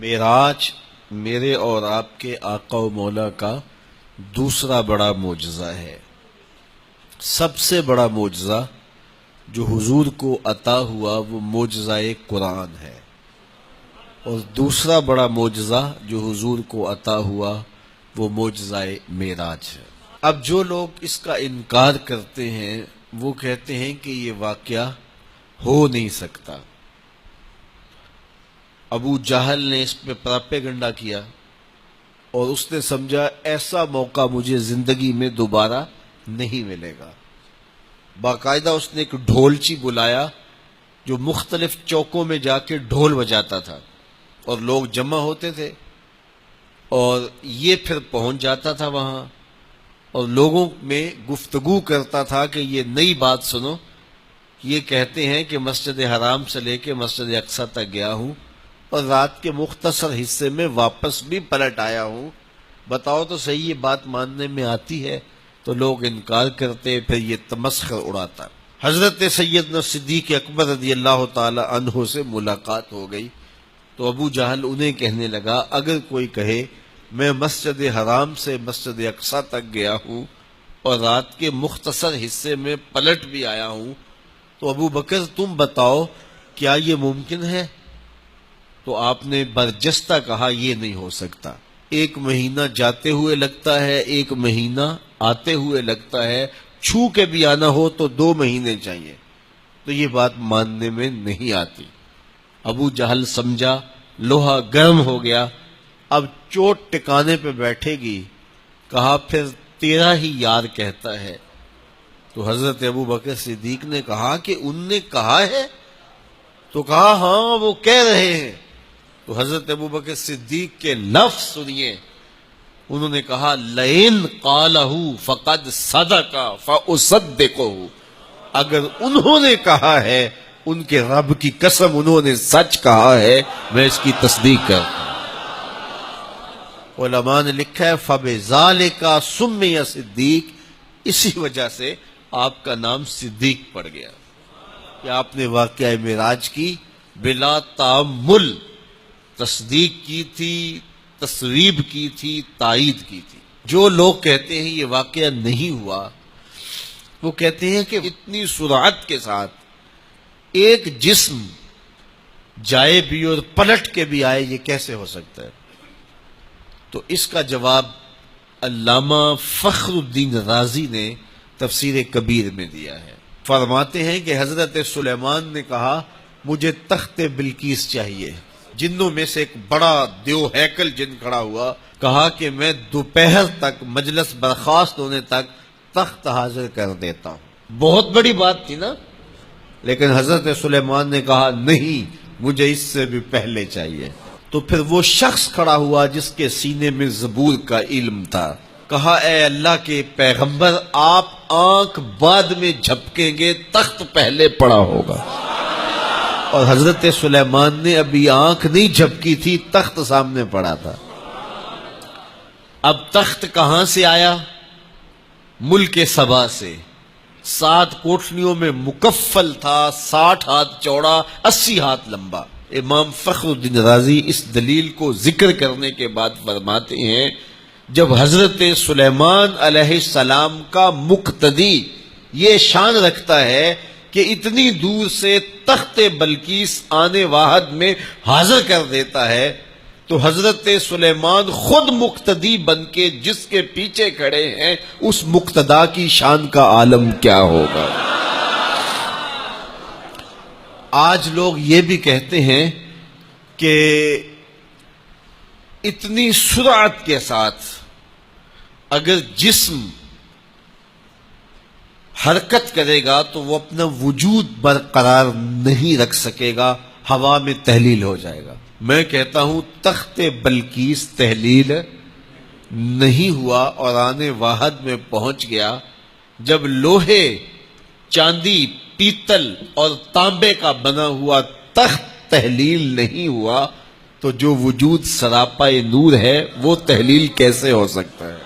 معراج میرے اور آپ کے آقا و مولا کا دوسرا بڑا معجزہ ہے۔ سب سے بڑا معجزہ جو حضور کو عطا ہوا وہ معجزہ قرآن ہے، اور دوسرا بڑا معجزہ جو حضور کو عطا ہوا وہ معجزہ معراج ہے۔ اب جو لوگ اس کا انکار کرتے ہیں وہ کہتے ہیں کہ یہ واقعہ ہو نہیں سکتا۔ ابو جہل نے اس پہ پراپیگنڈا کیا اور اس نے سمجھا ایسا موقع مجھے زندگی میں دوبارہ نہیں ملے گا۔ باقاعدہ اس نے ایک ڈھولچی بلایا جو مختلف چوکوں میں جا کے ڈھول بجاتا تھا، اور لوگ جمع ہوتے تھے اور یہ پھر پہنچ جاتا تھا وہاں اور لوگوں میں گفتگو کرتا تھا کہ یہ نئی بات سنو، یہ کہتے ہیں کہ مسجد حرام سے لے کے مسجد اقصی تک گیا ہوں اور رات کے مختصر حصے میں واپس بھی پلٹ آیا ہوں، بتاؤ تو صحیح یہ بات ماننے میں آتی ہے؟ تو لوگ انکار کرتے، پھر یہ تمسخر اڑاتا۔ حضرت سیدنا صدیق اکبر رضی اللہ تعالی عنہ سے ملاقات ہو گئی تو ابو جہل انہیں کہنے لگا اگر کوئی کہے میں مسجد حرام سے مسجد اقصی تک گیا ہوں اور رات کے مختصر حصے میں پلٹ بھی آیا ہوں تو ابو بکر تم بتاؤ کیا یہ ممکن ہے؟ تو آپ نے برجستہ کہا یہ نہیں ہو سکتا، 1 مہینہ جاتے ہوئے لگتا ہے، 1 مہینہ آتے ہوئے لگتا ہے، چھو کے بھی آنا ہو تو 2 مہینے چاہیے، تو یہ بات ماننے میں نہیں آتی۔ ابو جہل سمجھا لوہا گرم ہو گیا، اب چوٹ ٹکانے پہ بیٹھے گی، کہا پھر تیرا ہی یار کہتا ہے۔ تو حضرت ابو بکر صدیق نے کہا کہ ان نے کہا ہے؟ تو کہا ہاں وہ کہہ رہے ہیں۔ تو حضرت ابو بکر صدیق کے لفظ سنیے، انہوں نے کہا لئن قالہ فقد صدق فاصدقہ، اگر انہوں نے کہا ہے ان کے رب کی قسم انہوں نے سچ کہا ہے، میں اس کی تصدیق کرتا ہوں۔ علماء نے لکھا ہے فبذالک سمی صدیق، اسی وجہ سے آپ کا نام صدیق پڑ گیا کہ آپ نے واقعہ معراج کی بلا تعمل تصدیق کی تھی، تصویب کی تھی، تائید کی تھی۔ جو لوگ کہتے ہیں یہ واقعہ نہیں ہوا وہ کہتے ہیں کہ اتنی سرعت کے ساتھ ایک جسم جائے بھی اور پلٹ کے بھی آئے یہ کیسے ہو سکتا ہے؟ تو اس کا جواب علامہ فخر الدین رازی نے تفسیر کبیر میں دیا ہے۔ فرماتے ہیں کہ حضرت سلیمان نے کہا مجھے تخت بلقیس چاہیے۔ جنوں میں سے ایک بڑا دیو ہیکل جن کھڑا ہوا، کہا کہ میں دوپہر تک مجلس برخاست ہونے تک تخت حاضر کر دیتا ہوں۔ بہت بڑی بات تھی نا، لیکن حضرت سلیمان نے کہا نہیں مجھے اس سے بھی پہلے چاہیے۔ تو پھر وہ شخص کھڑا ہوا جس کے سینے میں زبور کا علم تھا، کہا اے اللہ کے پیغمبر آپ آنکھ بعد میں جھپکیں گے، تخت پہلے پڑا ہوگا۔ اور حضرت سلیمان نے ابھی آنکھ نہیں جھپکی تھی، تخت سامنے پڑا تھا۔ اب تخت کہاں سے آیا؟ ملک سبا سے۔ 7 کوٹھلیوں میں مکفل تھا، 60 ہاتھ چوڑا، 80 ہاتھ لمبا۔ امام فخر الدین رازی اس دلیل کو ذکر کرنے کے بعد فرماتے ہیں جب حضرت سلیمان علیہ السلام کا مقتدی یہ شان رکھتا ہے کہ اتنی دور سے تخت بلقیس آنے واحد میں حاضر کر دیتا ہے، تو حضرت سلیمان خود مقتدی بن کے جس کے پیچھے کھڑے ہیں اس مقتدا کی شان کا عالم کیا ہوگا۔ آج لوگ یہ بھی کہتے ہیں کہ اتنی سرعت کے ساتھ اگر جسم حرکت کرے گا تو وہ اپنا وجود برقرار نہیں رکھ سکے گا، ہوا میں تحلیل ہو جائے گا۔ میں کہتا ہوں تخت بلقیس تحلیل نہیں ہوا اور آنے واحد میں پہنچ گیا۔ جب لوہے، چاندی، پیتل اور تانبے کا بنا ہوا تخت تحلیل نہیں ہوا تو جو وجود سراپا نور ہے وہ تحلیل کیسے ہو سکتا ہے؟